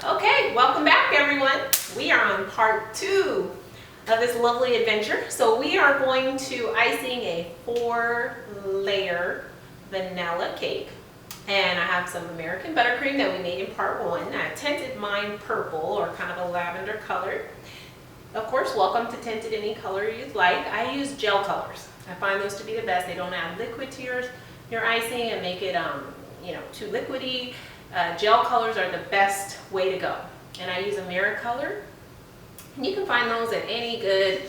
Okay, welcome back everyone. We are on part 2 of this lovely adventure. So we are going to icing a 4-layer vanilla cake. And I have some American buttercream that we made in part 1. I tinted mine purple or kind of a lavender color. Of course, welcome to tint it any color you'd like. I use gel colors. I find those to be the best. They don't add liquid to your icing and make it too liquidy. Gel colors are the best way to go. And I use AmeriColor. And you can find those at any good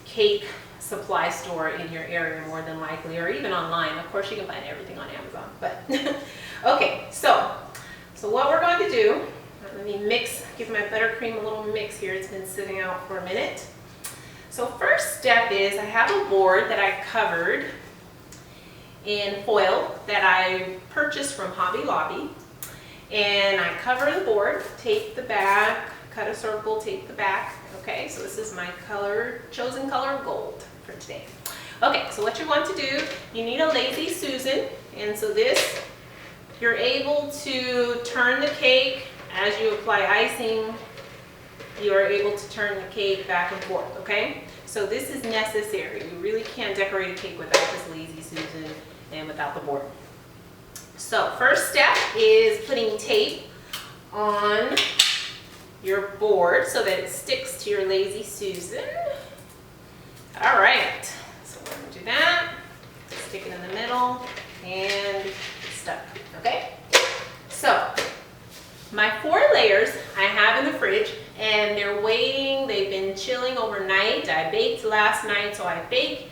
cake supply store in your area more than likely, or even online. Of course, you can find everything on Amazon. But okay, so what we're going to do, let me give my buttercream a little mix here. It's been sitting out for a minute. So first step is I have a board that I covered in foil that I purchased from Hobby Lobby. And I cover the board, tape the back, cut a circle, tape the back. Okay, so this is my chosen color of gold for today. Okay, so what you want to do, you need a Lazy Susan. And so this, you're able to turn the cake as you apply icing. You are able to turn the cake back and forth, okay? So this is necessary. You really can't decorate a cake without this Lazy Susan and without the board. So first step is putting tape on your board so that it sticks to your Lazy Susan. All right, so we're gonna do that. Stick it in the middle and it's stuck, okay? So my 4 layers I have in the fridge and they're waiting, they've been chilling overnight. I baked last night, so I bake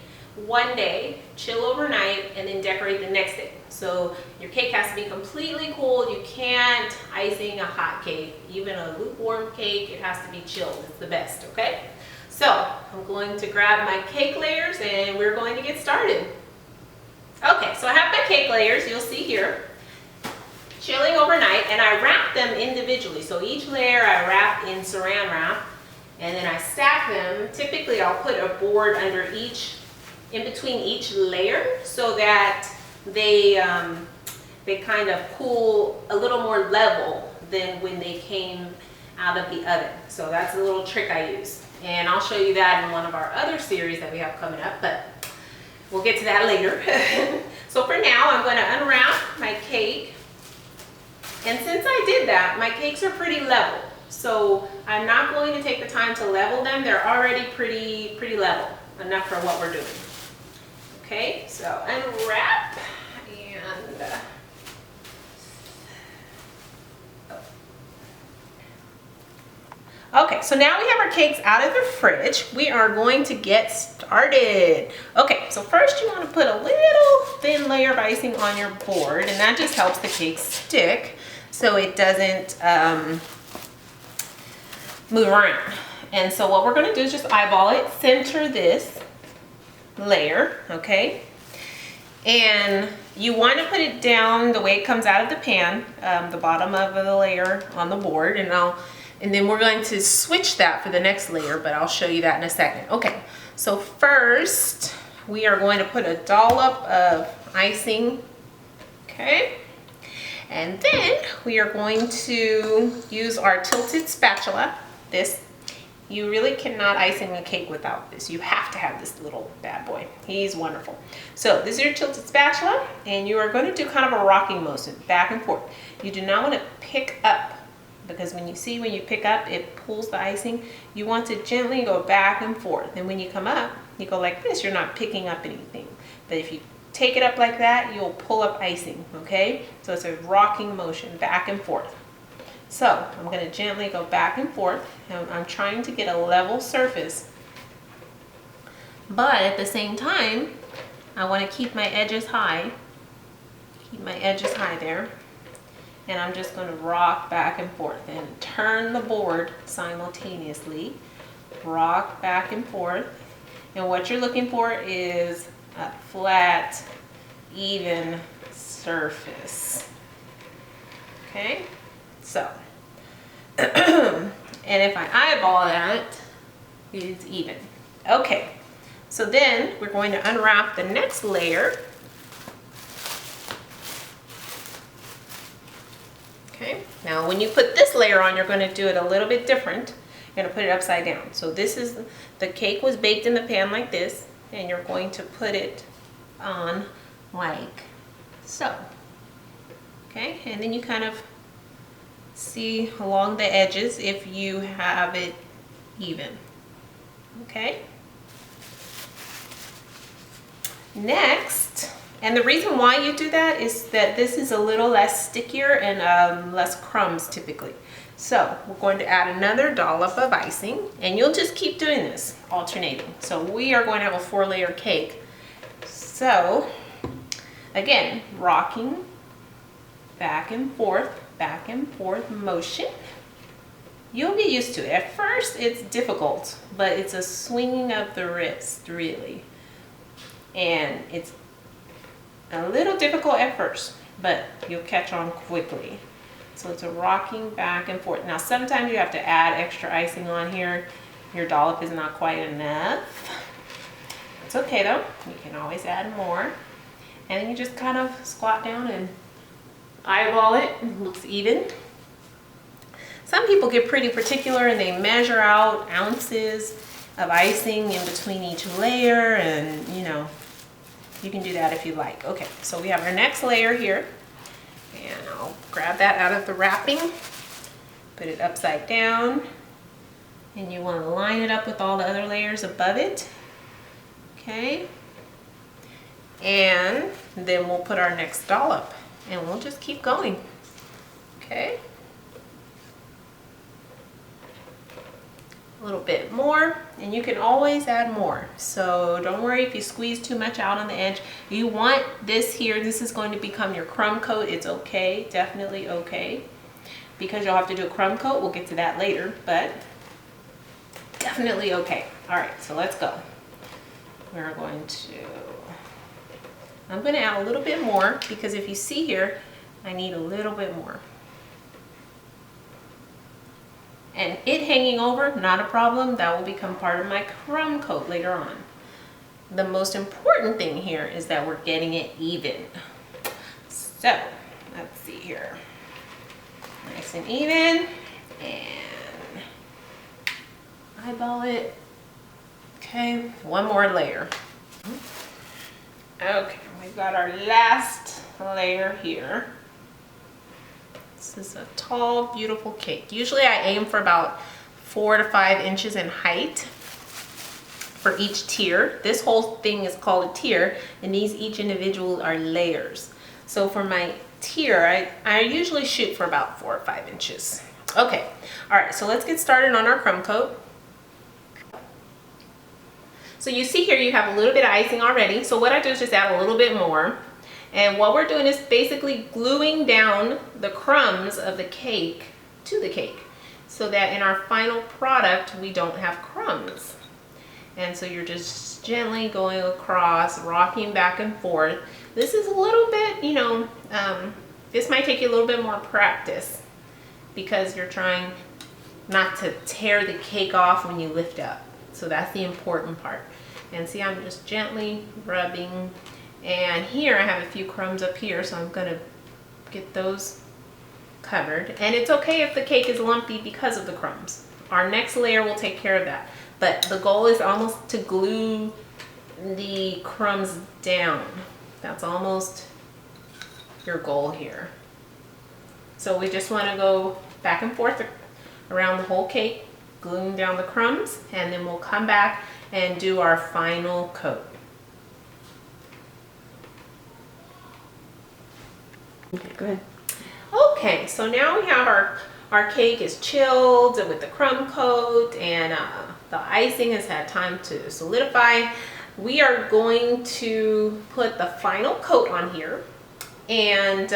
one day, chill overnight, and then decorate the next day. So your cake has to be completely cold. You can't icing a hot cake, even a lukewarm cake, it has to be chilled. It's the best, okay? So I'm going to grab my cake layers and we're going to get started. Okay, so I have my cake layers, you'll see here, chilling overnight, and I wrap them individually. So each layer I wrap in saran wrap, and then I stack them. Typically I'll put a board in between each layer so that they kind of cool a little more level than when they came out of the oven. So that's a little trick I use. And I'll show you that in one of our other series that we have coming up, but we'll get to that later. So for now, I'm going to unwrap my cake. And since I did that, my cakes are pretty level. So I'm not going to take the time to level them. They're already pretty level, enough for what we're doing. Okay, so unwrap and okay, so now we have our cakes out of the fridge. We are going to get started. Okay, so first you want to put a little thin layer of icing on your board, and that just helps the cake stick so it doesn't move around. And so what we're going to do is just eyeball it, center this layer, okay? And you want to put it down the way it comes out of the pan, the bottom of the layer on the board, and then we're going to switch that for the next layer, but I'll show you that in a second. Okay, so first we are going to put a dollop of icing, okay? And then we are going to use our tilted spatula. You really cannot icing a cake without this. You have to have this little bad boy. He's wonderful. So this is your tilted spatula, and you are going to do kind of a rocking motion, back and forth. You do not want to pick up, because when you pick up, it pulls the icing. You want to gently go back and forth. And when you come up, you go like this. You're not picking up anything. But if you take it up like that, you'll pull up icing, okay? So it's a rocking motion, back and forth. So I'm going to gently go back and forth, and I'm trying to get a level surface, but at the same time I want to keep my edges high, there, and I'm just going to rock back and forth and turn the board simultaneously, rock back and forth. And what you're looking for is a flat, even surface, okay? So, and if I eyeball that, it's even. Okay, so then we're going to unwrap the next layer. Okay, Now when you put this layer on, you're going to do it a little bit different. You're going to put it upside down. So this is, the cake was baked in the pan like this, and you're going to put it on like so. Okay, and then you kind of see along the edges if you have it even. Okay. Next, and the reason why you do that is that this is a little less stickier and less crumbs typically. So we're going to add another dollop of icing, and you'll just keep doing this, alternating. So we are going to have a 4-layer cake. So again, rocking back and forth motion. You'll get used to it. At first it's difficult, but it's a swinging of the wrist really. And it's a little difficult at first, but you'll catch on quickly. So it's a rocking back and forth. Now sometimes you have to add extra icing on here. Your dollop is not quite enough. It's okay though, you can always add more. And then you just kind of squat down and eyeball it. It looks even. Some people get pretty particular and they measure out ounces of icing in between each layer, and you know, you can do that if you like. Okay, so we have our next layer here, and I'll grab that out of the wrapping, put it upside down, and you want to line it up with all the other layers above it. Okay, and then we'll put our next dollop, and we'll just keep going. Okay, a little bit more, and you can always add more, so don't worry if you squeeze too much out on the edge. You want this here, this is going to become your crumb coat. It's okay, definitely okay, because you'll have to do a crumb coat. We'll get to that later, but definitely okay. All right, so let's go. We're going to, I'm going to add a little bit more, because if you see here, I need a little bit more. And it hanging over, not a problem. That will become part of my crumb coat later on. The most important thing here is that we're getting it even. So, let's see here. Nice and even. And eyeball it. Okay, one more layer. Okay, we've got our last layer here. This is a tall, beautiful cake. Usually I aim for about 4 to 5 inches in height for each tier. This whole thing is called a tier, and these each individual are layers. So for my tier, I usually shoot for about 4 or 5 inches. Okay, all right, so let's get started on our crumb coat. So you see here you have a little bit of icing already. So what I do is just add a little bit more. And what we're doing is basically gluing down the crumbs of the cake to the cake, so that in our final product we don't have crumbs. And so you're just gently going across, rocking back and forth. This is a little bit, you know, this might take you a little bit more practice, because you're trying not to tear the cake off when you lift up. So that's the important part. And see, I'm just gently rubbing. And here I have a few crumbs up here, so I'm going to get those covered. And it's okay if the cake is lumpy because of the crumbs. Our next layer will take care of that. But the goal is almost to glue the crumbs down. That's almost your goal here. So we just want to go back and forth around the whole cake, gluing down the crumbs, and then we'll come back and do our final coat. Okay, go ahead. Okay, so now we have our cake is chilled with the crumb coat, and the icing has had time to solidify. We are going to put the final coat on here, and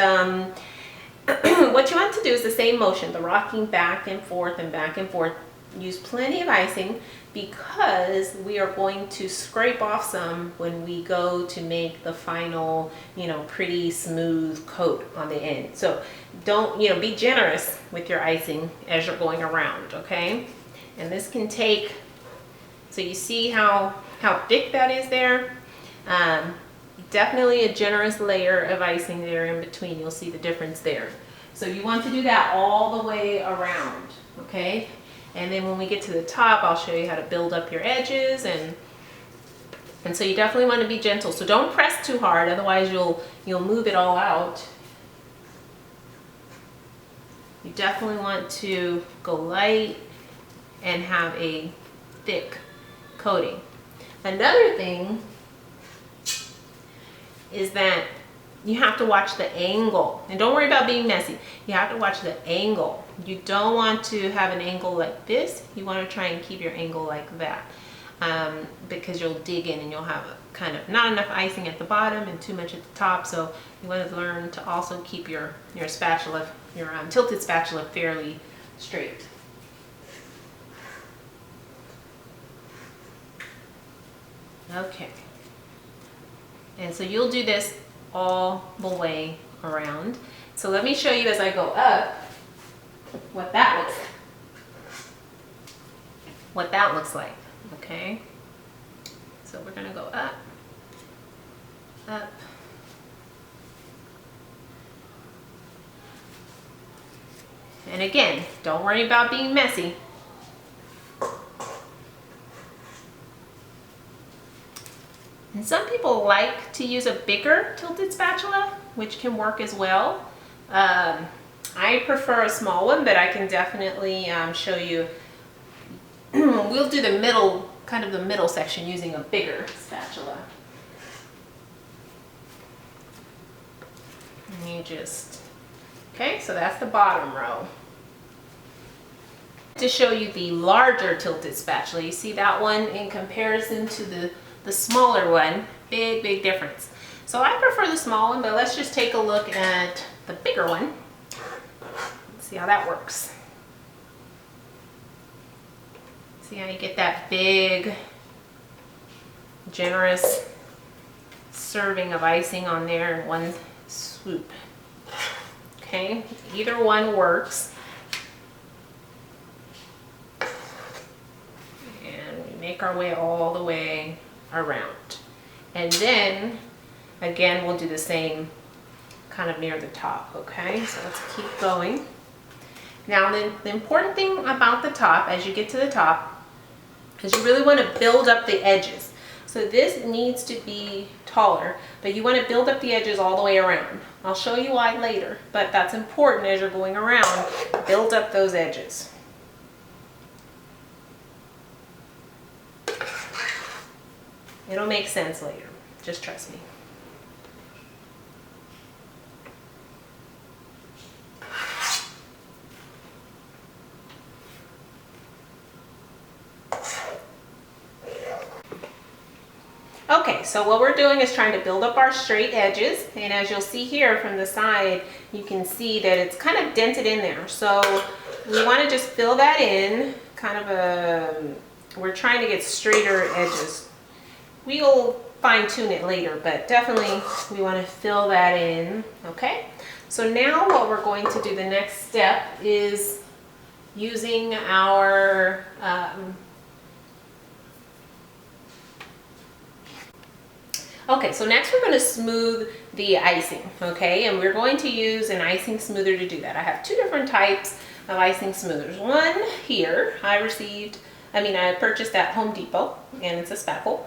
what you want to do is the same motion, the rocking back and forth and back and forth. Use plenty of icing, because we are going to scrape off some when we go to make the final, you know, pretty smooth coat on the end. So don't, you know, be generous with your icing as you're going around, okay? And this can take, so you see how thick that is there? Definitely a generous layer of icing there in between. You'll see the difference there. So you want to do that all the way around, okay? And then when we get to the top, I'll show you how to build up your edges, and so you definitely want to be gentle. So don't press too hard, otherwise you'll move it all out. You definitely want to go light and have a thick coating. Another thing is that you have to watch the angle, and don't worry about being messy. You have to watch the angle. You don't want to have an angle like this. You want to try and keep your angle like that, because you'll dig in and you'll have kind of not enough icing at the bottom and too much at the top. So you want to learn to also keep your spatula, your tilted spatula, fairly straight. Okay. And so you'll do this all the way around. So let me show you as I go up what that looks like. Okay. So we're gonna go up, up, and again, don't worry about being messy. And some people like to use a bigger tilted spatula, which can work as well. I prefer a small one, but I can definitely show you. We'll do the middle, kind of the middle section using a bigger spatula. And you just, okay, so that's the bottom row. To show you the larger tilted spatula, you see that one in comparison to the smaller one, big difference. So I prefer the small one, but let's just take a look at the bigger one. Let's see how that works. See how you get that big, generous serving of icing on there in one swoop. Okay, either one works. And we make our way all the way around. And then, again, we'll do the same kind of near the top, okay? So let's keep going. Now, the important thing about the top, as you get to the top, is you really want to build up the edges. So this needs to be taller, but you want to build up the edges all the way around. I'll show you why later, but that's important as you're going around. Build up those edges. It'll make sense later, just trust me. Okay, so what we're doing is trying to build up our straight edges, and as you'll see here from the side, you can see that it's kind of dented in there. So we want to just fill that in, kind of we're trying to get straighter edges. We'll fine tune it later, but definitely we want to fill that in, okay? So now what we're going to do, the next step, is using our okay, so next we're going to smooth the icing, okay? And we're going to use an icing smoother to do that. I have two different types of icing smoothers. One here I purchased at Home Depot, and it's a spackle.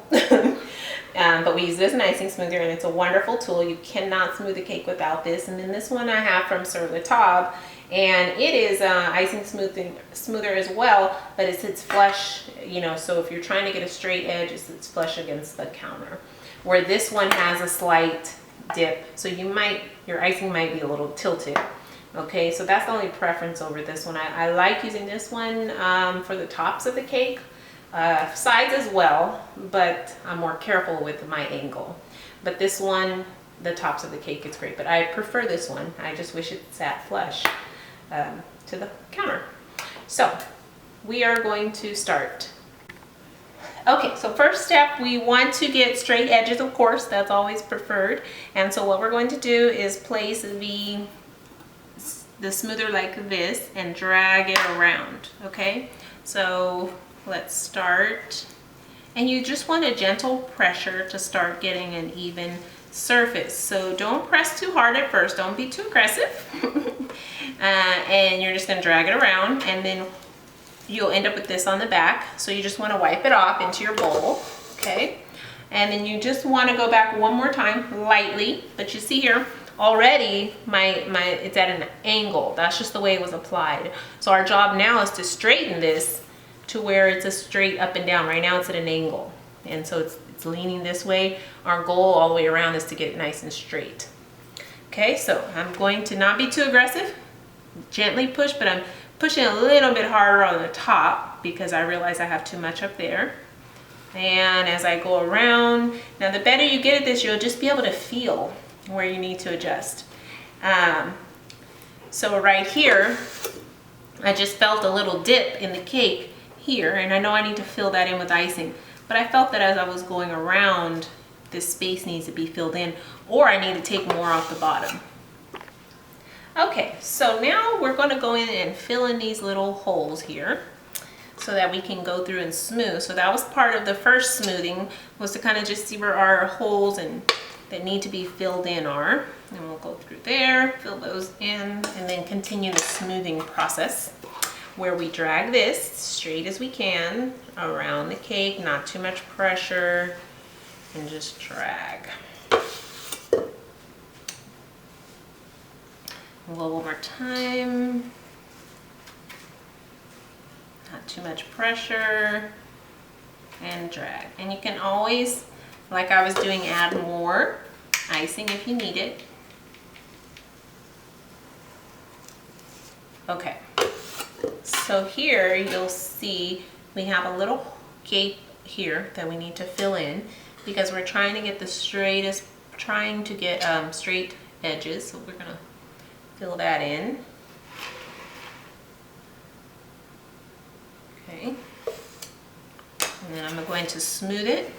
But we use this as an icing smoother, and it's a wonderful tool. You cannot smooth a cake without this. And then this one I have from Sur La Table, and it is icing smoother as well, but it sits flush, you know, so if you're trying to get a straight edge, it sits flush against the counter. Where this one has a slight dip, so your icing might be a little tilted. Okay, so that's the only preference over this one. I like using this one for the tops of the cake, sides as well, but I'm more careful with my angle. But this one, the tops of the cake, it's great, but I prefer this one. I just wish it sat flush to the counter. So we are going to start. Okay, so first step, we want to get straight edges, of course, that's always preferred. And so what we're going to do is place the smoother like this and drag it around, okay? So let's start. And you just want a gentle pressure to start getting an even surface. So don't press too hard at first. Don't be too aggressive. And you're just gonna drag it around, and then you'll end up with this on the back. So you just wanna wipe it off into your bowl, okay? And then you just wanna go back one more time, lightly. But you see here, already it's at an angle. That's just the way it was applied. So our job now is to straighten this to where it's a straight up and down. Right now it's at an angle. And so it's leaning this way. Our goal all the way around is to get it nice and straight. Okay, so I'm going to not be too aggressive. Gently push, but I'm pushing a little bit harder on the top because I realize I have too much up there. And as I go around, now the better you get at this, you'll just be able to feel where you need to adjust. So right here, I just felt a little dip in the cake here, and I know I need to fill that in with icing, but I felt that as I was going around, this space needs to be filled in, or I need to take more off the bottom. Okay, so now we're going to go in and fill in these little holes here so that we can go through and smooth. So that was part of the first smoothing, was to kind of just see where our holes and that need to be filled in are. And we'll go through there, fill those in, and then continue the smoothing process where we drag this straight as we can around the cake, not too much pressure, and just drag. We'll go one more time. Not too much pressure, and drag. And you can always, like I was doing, add more icing if you need it. Okay, so here you'll see we have a little gap here that we need to fill in because we're trying to get the straightest, straight edges. So we're gonna fill that in. Okay, and then I'm going to smooth it.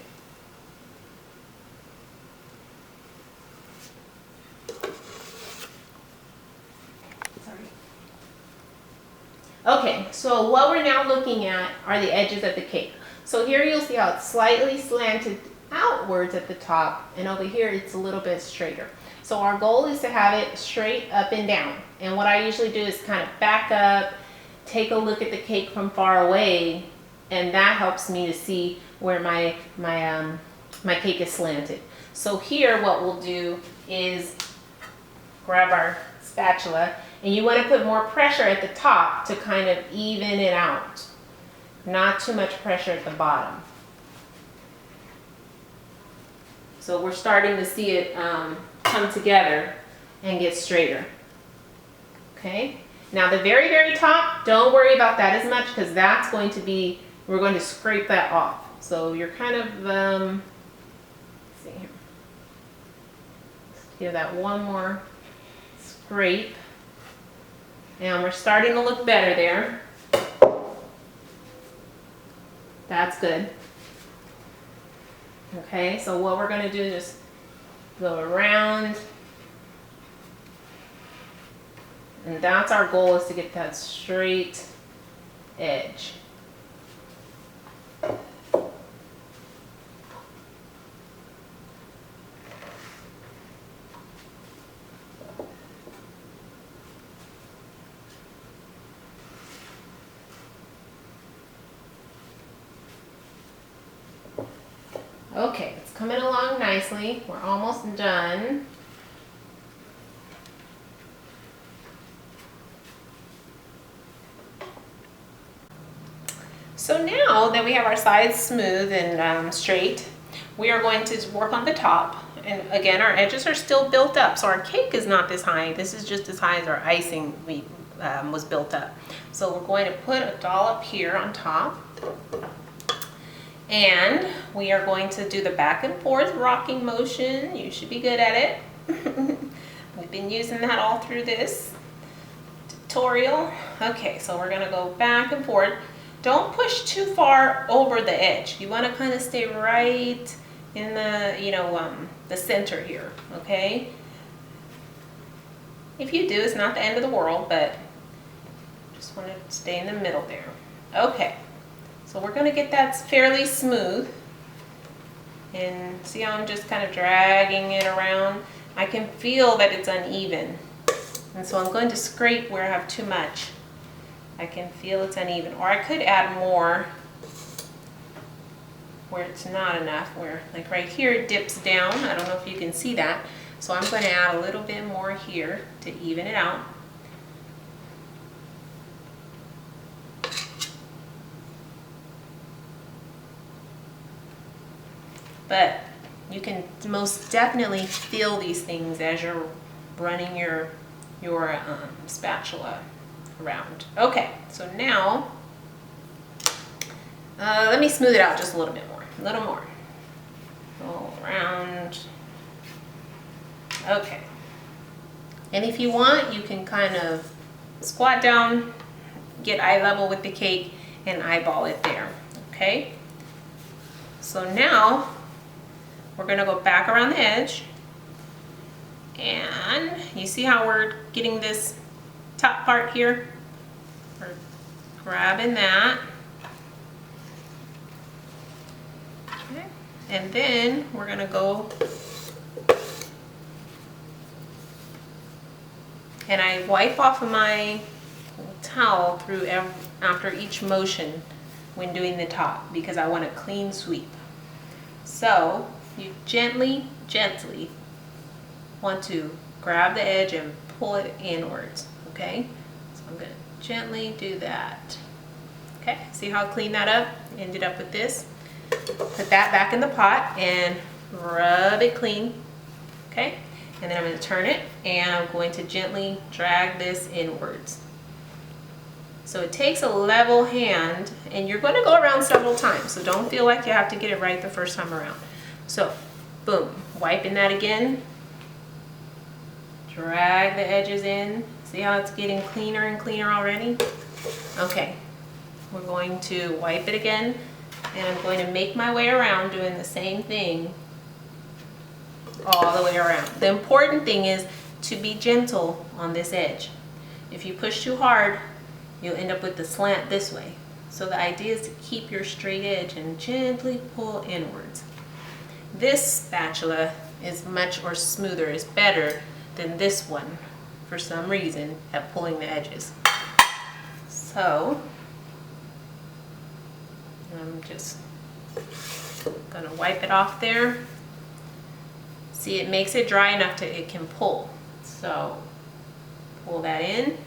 Okay, so what we're now looking at are the edges of the cake. So here you'll see how it's slightly slanted outwards at the top, and over here it's a little bit straighter. So our goal is to have it straight up and down. And what I usually do is kind of back up, take a look at the cake from far away, and that helps me to see where my cake is slanted. So here what we'll do is grab our spatula, and you want to put more pressure at the top to kind of even it out. Not too much pressure at the bottom. So we're starting to see it come together and get straighter. Okay? Now the very, very top, don't worry about that as much because that's going to be, we're going to scrape that off. So you're kind of, let's see here. Let's give that one more scrape. And we're starting to look better there. That's good. Okay, so what we're going to do is just go around. And that's our goal, is to get that straight edge. Okay, it's coming along nicely. We're almost done. So now that we have our sides smooth and straight, we are going to work on the top. And again, our edges are still built up. So our cake is not this high. This is just as high as our icing was built up. So we're going to put a dollop here on top. And we are going to do the back and forth rocking motion. You should be good at it. We've been using that all through this tutorial. Okay, so we're gonna go back and forth. Don't push too far over the edge. You wanna kind of stay right in the, the center here, okay? If you do, it's not the end of the world, but just wanna stay in the middle there. Okay. So we're going to get that fairly smooth, And see how I'm just kind of dragging it around? I can feel that it's uneven. And so I'm going to scrape where I have too much. I can feel it's uneven. Or I could add more where it's not enough, where like right here it dips down. I don't know if you can see that. So I'm going to add a little bit more here to even it out. But you can most definitely feel these things as you're running your spatula around. Okay, so now let me smooth it out just a little bit more, a little more. All around. Okay. And if you want, you can kind of squat down, get eye level with the cake, and eyeball it there. Okay. So now we're going to go back around the edge, and you see how we're getting this top part here? We're grabbing that. Okay. And then we're going to go and I wipe off of my towel through after each motion when doing the top because I want a clean sweep. So you gently want to grab the edge and pull it inwards, okay? So I'm going to gently do that. Okay, see how I cleaned that up? Ended up with this. Put that back in the pot and rub it clean, okay? And then I'm going to turn it and I'm going to gently drag this inwards. So it takes a level hand, and you're going to go around several times, so don't feel like you have to get it right the first time around. So, boom, wiping that again. Drag the edges in. See how it's getting cleaner and cleaner already? Okay, we're going to wipe it again, and I'm going to make my way around doing the same thing all the way around. The important thing is to be gentle on this edge. If you push too hard, you'll end up with the slant this way. So the idea is to keep your straight edge and gently pull inwards. This spatula is much or smoother, is better than this one for some reason at pulling the edges. So I'm just gonna wipe it off there. See, it makes it dry enough to it can pull. So pull that in.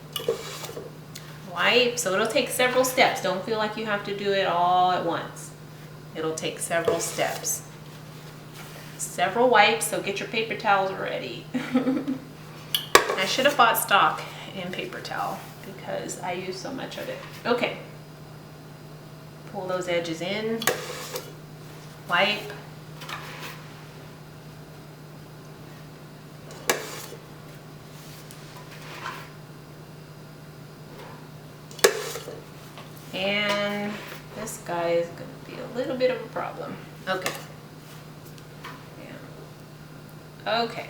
Wipe, so it'll take several steps. Don't feel like you have to do it all at once. It'll take several steps. Several wipes, so get your paper towels ready. I should have bought stock in paper towel because I use so much of it. Okay. Pull those edges in. Wipe. And this guy is going to be a little bit of a problem. Okay. Yeah. Okay.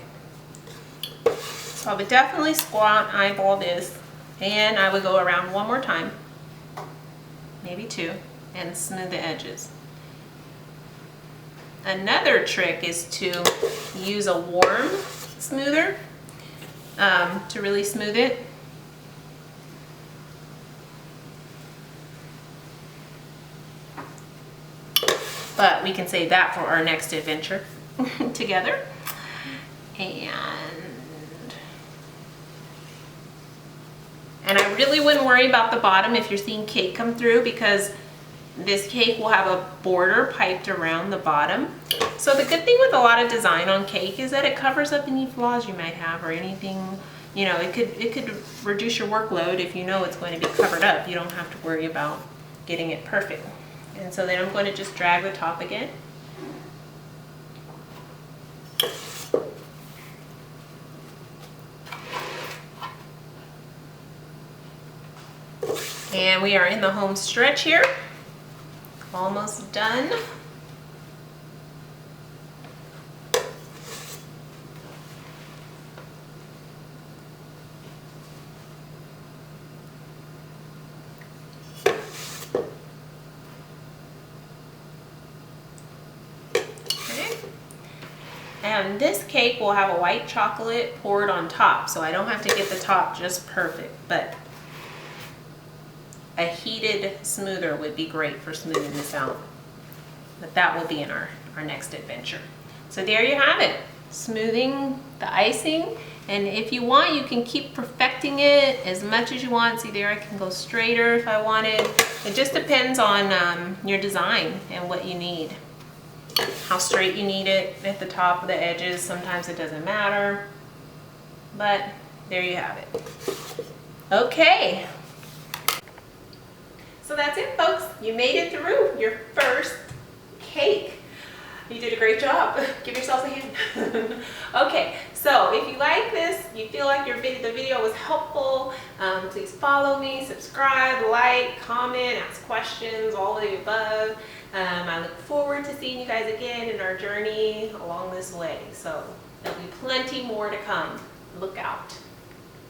So I would definitely squat, eyeball this, and I would go around one more time, maybe two, and smooth the edges. Another trick is to use a warm smoother to really smooth it. But we can save that for our next adventure together. And I really wouldn't worry about the bottom if you're seeing cake come through, because this cake will have a border piped around the bottom. So the good thing with a lot of design on cake is that it covers up any flaws you might have or anything, you know, it could reduce your workload if you know it's going to be covered up. You don't have to worry about getting it perfect. And so then I'm going to just drag the top again. And we are in the home stretch here. Almost done. Okay. And this cake will have a white chocolate poured on top, so I don't have to get the top just perfect, but a heated smoother would be great for smoothing this out. But that will be in our next adventure. So there you have it, smoothing the icing. And if you want, you can keep perfecting it as much as you want. See there, I can go straighter if I wanted. It just depends on your design and what you need. How straight you need it at the top of the edges. Sometimes it doesn't matter, but there you have it. Okay. So that's it, folks. You made it through your first cake. You did a great job. Give yourselves a hand. Okay, so if you like this, you feel like the video was helpful, please follow me, subscribe, like, comment, ask questions, all of the above. I look forward to seeing you guys again in our journey along this way. So there'll be plenty more to come. Look out.